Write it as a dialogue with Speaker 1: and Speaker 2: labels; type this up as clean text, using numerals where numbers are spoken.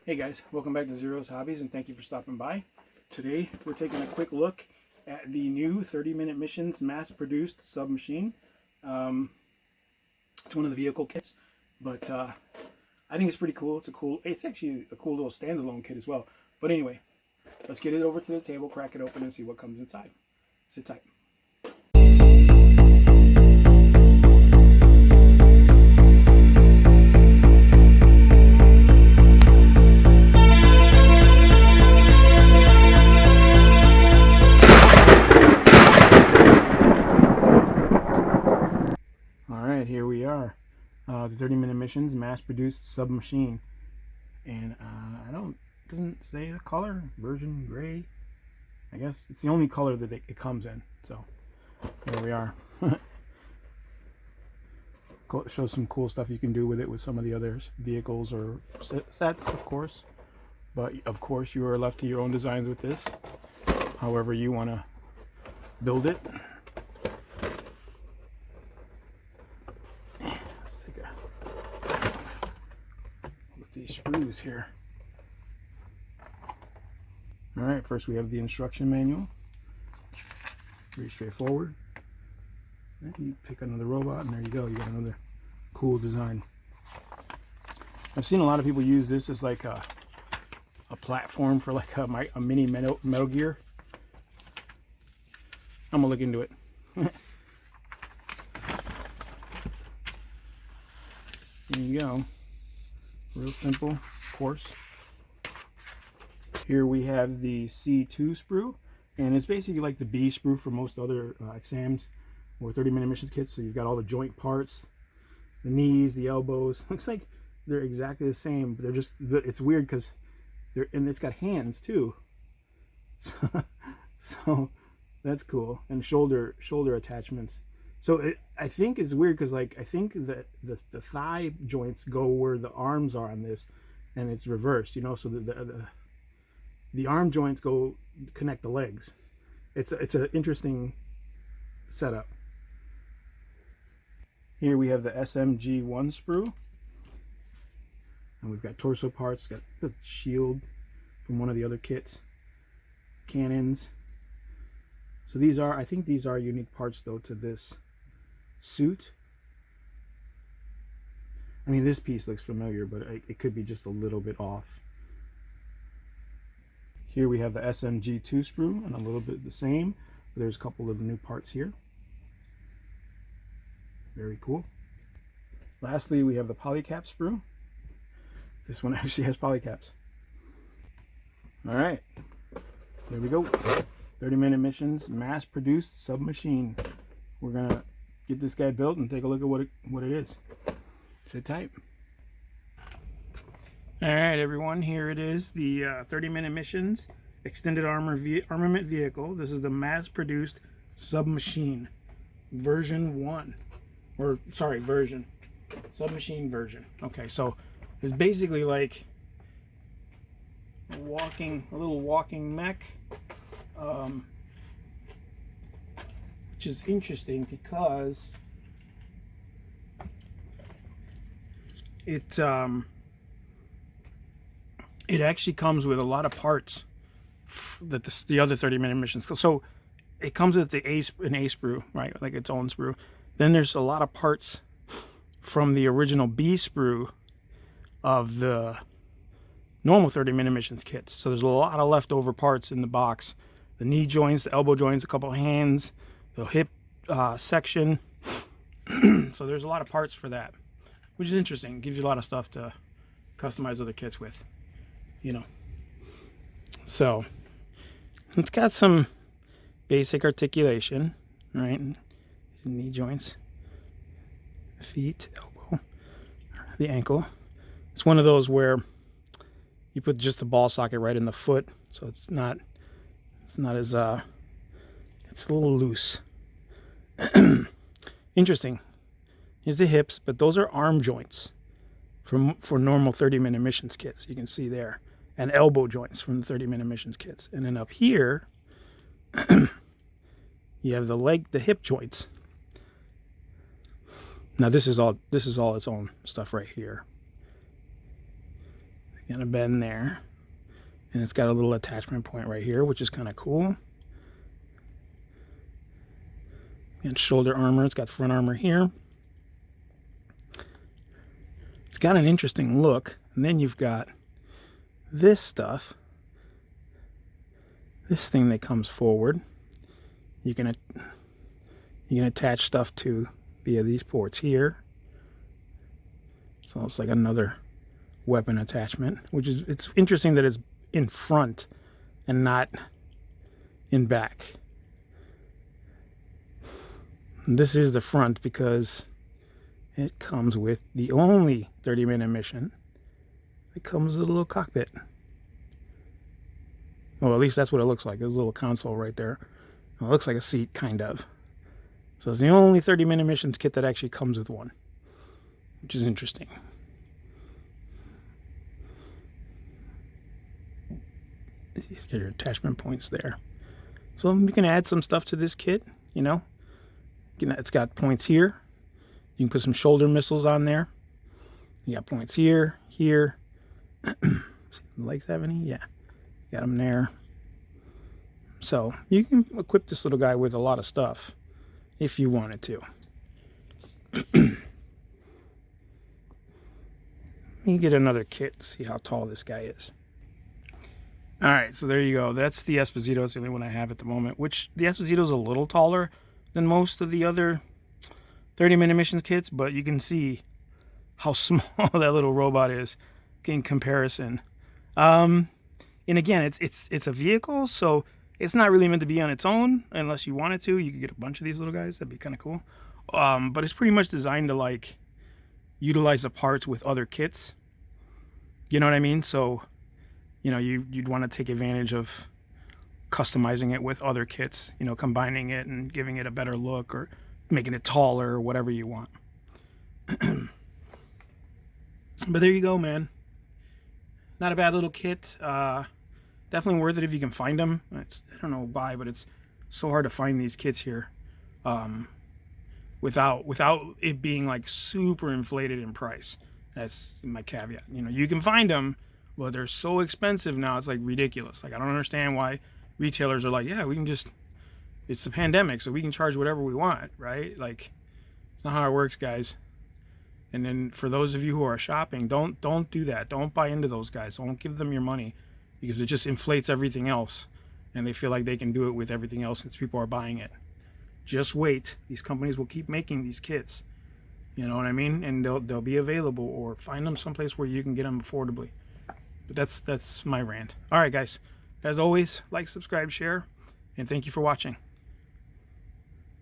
Speaker 1: Hey guys, welcome back to Zero's Hobbies and thank you for stopping by. Today we're taking a quick look at the new 30-minute missions mass-produced submachine. It's one of the vehicle kits, but I think it's pretty cool. It's actually a cool little standalone kit as well. But anyway, let's get it over to the table, crack it open, and see what comes inside. Sit tight. Alright, here we are. The 30-minute missions mass-produced submachine. And doesn't say the color, version gray. I guess it's the only color that it comes in. So there we are. Shows some cool stuff you can do with it with some of the other vehicles or sets, of course. But of course, you are left to your own designs with this, however you want to build it. Let's take a look at these screws here. Alright, first we have the instruction manual. Pretty straightforward. And you pick another robot and there you go, you got another cool design. I've seen a lot of people use this as like a platform for like a mini Metal Gear. I'm gonna look into it. There you go. Real simple, of course. Here we have the C2 sprue, and it's basically like the B sprue for most other exams or 30-minute missions kits. So you've got all the joint parts, the knees, the elbows. Looks like they're exactly the same, but it's weird because it's got hands too. So that's cool. And shoulder attachments. So I think it's weird because like I think that the thigh joints go where the arms are on this, and it's reversed. You know, so the arm joints connect the legs. It's an interesting setup. Here we have the SMG1 sprue, and we've got torso parts. Got the shield from one of the other kits, cannons. So I think these are unique parts though to this suit. I mean, this piece looks familiar, but it could be just a little bit off. Here we have the SMG2 sprue, and a little bit the same. There's a couple of new parts here. Very cool. Lastly, we have the polycap sprue. This one actually has polycaps. All right, there we go. 30-minute missions, mass-produced submachine. We're gonna get this guy built and take a look at what it is. Sit tight. All right, everyone, here it is, the 30-minute missions extended armament vehicle. This is the mass-produced submachine version 1, or sorry, submachine version. Okay, so it's basically like a little walking mech, which is interesting because it actually comes with a lot of parts that the other 30-minute missions. So it comes with an A sprue, right? Like its own sprue. Then there's a lot of parts from the original B sprue of the normal 30-minute missions kits. So there's a lot of leftover parts in the box. The knee joints, the elbow joints, a couple of hands, the hip section. So there's a lot of parts for that, which is interesting. It gives you a lot of stuff to customize other kits with, you know. So it's got some basic articulation, right? Knee joints, feet, elbow, the ankle. It's one of those where you put just the ball socket right in the foot, so it's not as it's a little loose. Interesting. Here's the hips, but those are arm joints for normal 30-minute missions kits. You can see there, and elbow joints from the 30-minute missions kits. And then up here, you have the hip joints. Now this is all its own stuff right here. Got a bend there. And it's got a little attachment point right here, which is kind of cool. And shoulder armor. It's got front armor here. It's got an interesting look. And then you've got this stuff. This thing that comes forward. You can attach stuff to via these ports here. So it's like another weapon attachment, which is, it's interesting that it's in front and not in back. And this is the front because it comes with the only 30-minute mission. It comes with a little cockpit. Well, at least that's what it looks like. There's a little console right there. It looks like a seat, kind of. So it's the only 30-minute missions kit that actually comes with one, which is interesting. These are your attachment points there. So you can add some stuff to this kit, you know. It's got points here. You can put some shoulder missiles on there. You got points here, here. The legs have any? Yeah. Got them there. So you can equip this little guy with a lot of stuff if you wanted to. You get another kit to see how tall this guy is. Alright, so there you go. That's the Esposito. It's the only one I have at the moment, which the Esposito is a little taller than most of the other 30-minute missions kits, but you can see how small that little robot is in comparison. And again, it's a vehicle, so it's not really meant to be on its own unless you wanted to. You could get a bunch of these little guys. That'd be kind of cool. But it's pretty much designed to like utilize the parts with other kits. You know what I mean? So, you know, you'd want to take advantage of customizing it with other kits, you know, combining it and giving it a better look or making it taller or whatever you want. But there you go, man. Not a bad little kit. Definitely worth it if you can find them. I don't know why, but it's so hard to find these kits here without it being like super inflated in price. That's my caveat. You know, you can find them, but they're so expensive now. It's like ridiculous. Like, I don't understand why retailers are like, yeah, we can just, it's the pandemic, so we can charge whatever we want, right? Like, it's not how it works, guys. And then for those of you who are shopping, don't do that. Don't buy into those guys. Don't give them your money, because it just inflates everything else, and they feel like they can do it with everything else since people are buying it. Just wait. These companies will keep making these kits. You know what I mean? And they'll be available, or find them someplace where you can get them affordably. But that's my rant. All right, guys. As always, like, subscribe, share, and thank you for watching.